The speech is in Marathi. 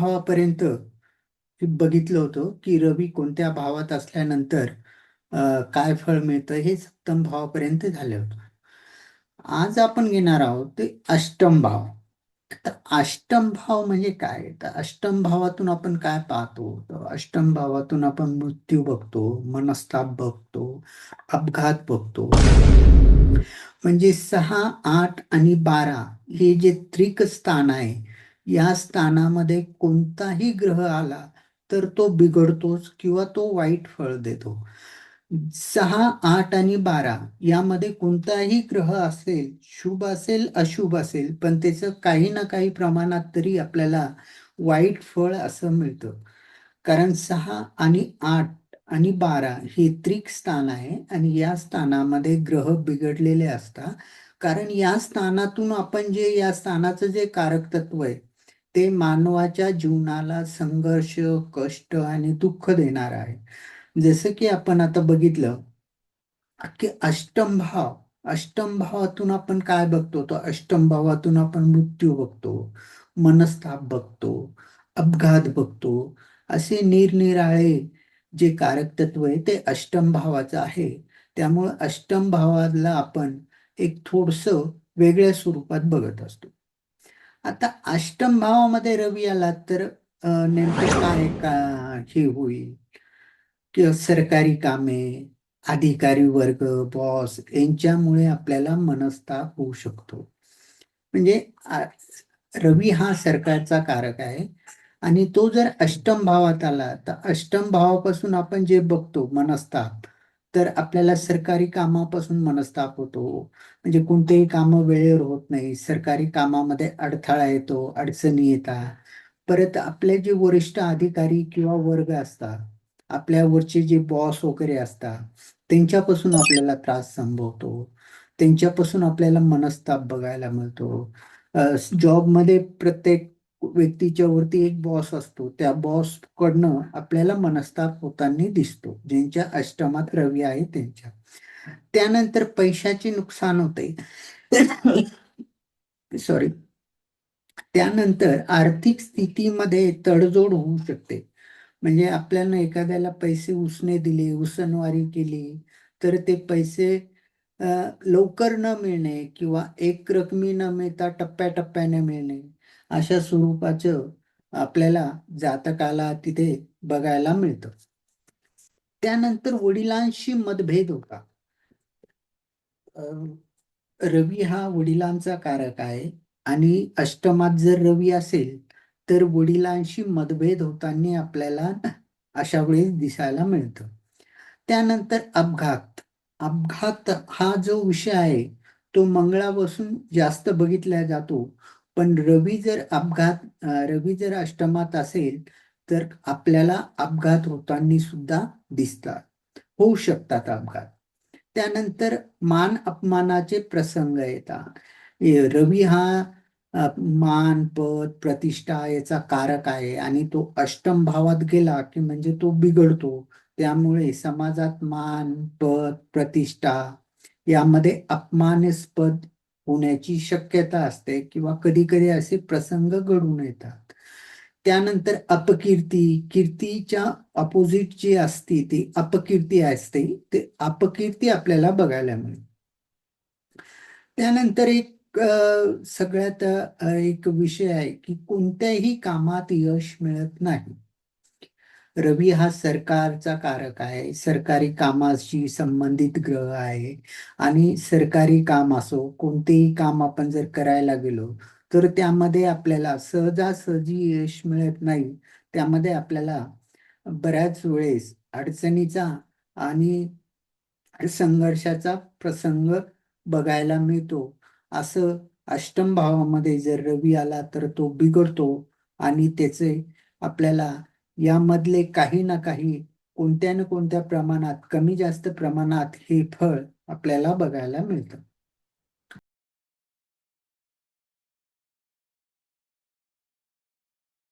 भावापर्यंत बघितलं होतं की रवी कोणत्या भावात असल्यानंतर काय फळ मिळतं हे सप्तम भावापर्यंत झालं होतं. आज आपण घेणार आहोत ते अष्टम भाव. तर अष्टम भाव म्हणजे काय? तर अष्टम भावातून आपण काय पाहतो? तर अष्टम भावातून आपण मृत्यू बघतो, मनस्ताप बघतो, अपघात बघतो. म्हणजे 6, 8 आणि 12 हे जे त्रिक स्थान आहे, या स्थानामध्ये कोणताही ग्रह आला तर तो बिघडतोच किंवा तो वाईट फळ देतो. 6, 8 आणि 12 यामध्ये कोणताही ग्रह असेल, शुभ असेल अशुभ असेल, पण त्याचं काही ना काही प्रमाणात तरी आपल्याला वाईट फळ असं मिळतं. कारण 6 आणि 8 आणि 12 हे त्रिक स्थान आहे आणि या स्थानामध्ये ग्रह बिघडलेले असतात. कारण या स्थानातून आपण जे या स्थानाचं जे कारक तत्व आहे ते मानवाच्या जीवनाला संघर्ष, कष्ट आणि दुःख देणार आहे. जसं की आपण आता बघितलं की अष्टम भावातून आपण काय बघतो? तर अष्टम भावातून आपण मृत्यू बघतो, मनस्ताप बघतो, अपघात बघतो. असे निरनिराळे जे कारक तत्व आहे ते अष्टम भावाचं आहे. त्यामुळे अष्टम भावाला आपण एक थोडस वेगळ्या स्वरूपात बघत असतो. आता अष्टम भावामध्ये रवी आला तर नेमकं काय का हे होईल? किंवा सरकारी कामे, अधिकारी वर्ग, बॉस यांच्यामुळे आपल्याला मनस्ताप होऊ शकतो. म्हणजे रवी हा सरकारचा कारक आहे आणि तो जर अष्टम भावात आला तर अष्टम भावापासून आपण जे बघतो मनस्ताप, तर आपल्याला सरकारी कामापासून मनस्ताप होतो. म्हणजे कोणतेही काम वेळेवर होत नाही, सरकारी कामामध्ये अडथळा येतो, अडचणी येतात. परत आपले जे वरिष्ठ अधिकारी किंवा वर्ग असतात, आपल्यावरचे जे बॉस वगैरे असतात, त्यांच्यापासून आपल्याला त्रास संभवतो, त्यांच्यापासून आपल्याला मनस्ताप बघायला मिळतो. जॉबमध्ये प्रत्येक व्यक्तीच्या वरती एक बॉस असतो, त्या बॉस कडनं आपल्याला मनस्ताप होताना दिसतो, ज्यांच्या अष्टमात रवी आहे त्यांच्या. त्यानंतर पैशाचे नुकसान होते. सॉरी. त्यानंतर आर्थिक स्थितीमध्ये तडजोड होऊ शकते. म्हणजे आपल्याला एखाद्याला पैसे उसने दिले, उसनवारी केली, तर ते पैसे लवकर न मिळणे किंवा एक रकमी न मिळता टप्प्याटप्प्याने मिळणे, अशा स्वरूपाचं आपल्याला जातकाला तिथे बघायला मिळतं. त्यानंतर वडिलांशी मतभेद होता. रवी हा वडिलांचा कारक आहे आणि अष्टमात जर रवी असेल तर वडिलांशी मतभेद होताना आपल्याला अशा वेळेस दिसायला मिळतं. त्यानंतर अपघात. अपघात हा जो विषय आहे तो मंगळापासून जास्त बघितला जातो. पण रवी जर अष्टमात असेल तर आपल्याला अपघात होताना सुद्धा दिसतात, होऊ शकतात अपघात. त्यानंतर मान अपमानाचे प्रसंग येतात. रवी हा मान, पद, प्रतिष्ठा याचा कारक आहे आणि तो अष्टम भावात गेला की म्हणजे तो बिघडतो. त्यामुळे समाजात मान, पद, प्रतिष्ठा यामध्ये अपमानास्पद होण्याची शक्यता असते किंवा कधी कधी असे प्रसंग घडून येतात. त्यानंतर अपकीर्ती. कीर्तीच्या अपोजिट जी असते ती अपकीर्ती असते. ते अपकीर्ती आपल्याला बघायला मिळते. त्यानंतर एक सगळ्यात एक विषय आहे की कोणत्याही कामात यश मिळत नाही. रवी हा सरकारचा कारक आहे, सरकारी कामाशी संबंधित ग्रह आहे आणि सरकारी काम असो, कोणतेही काम आपण जर करायला गेलो तर त्यामध्ये आपल्याला सहजासहजी यश मिळत नाही. त्यामध्ये आपल्याला बऱ्याच वेळेस अडचणीचा आणि संघर्षाचा प्रसंग बघायला मिळतो. असं अष्टम भावामध्ये जर रवी आला तर तो बिघडतो आणि त्याचे आपल्याला यामधले काही ना काही कोणत्या ना कोणत्या प्रमाणात, कमी जास्त प्रमाणात हे फळ आपल्याला बघायला मिळतं.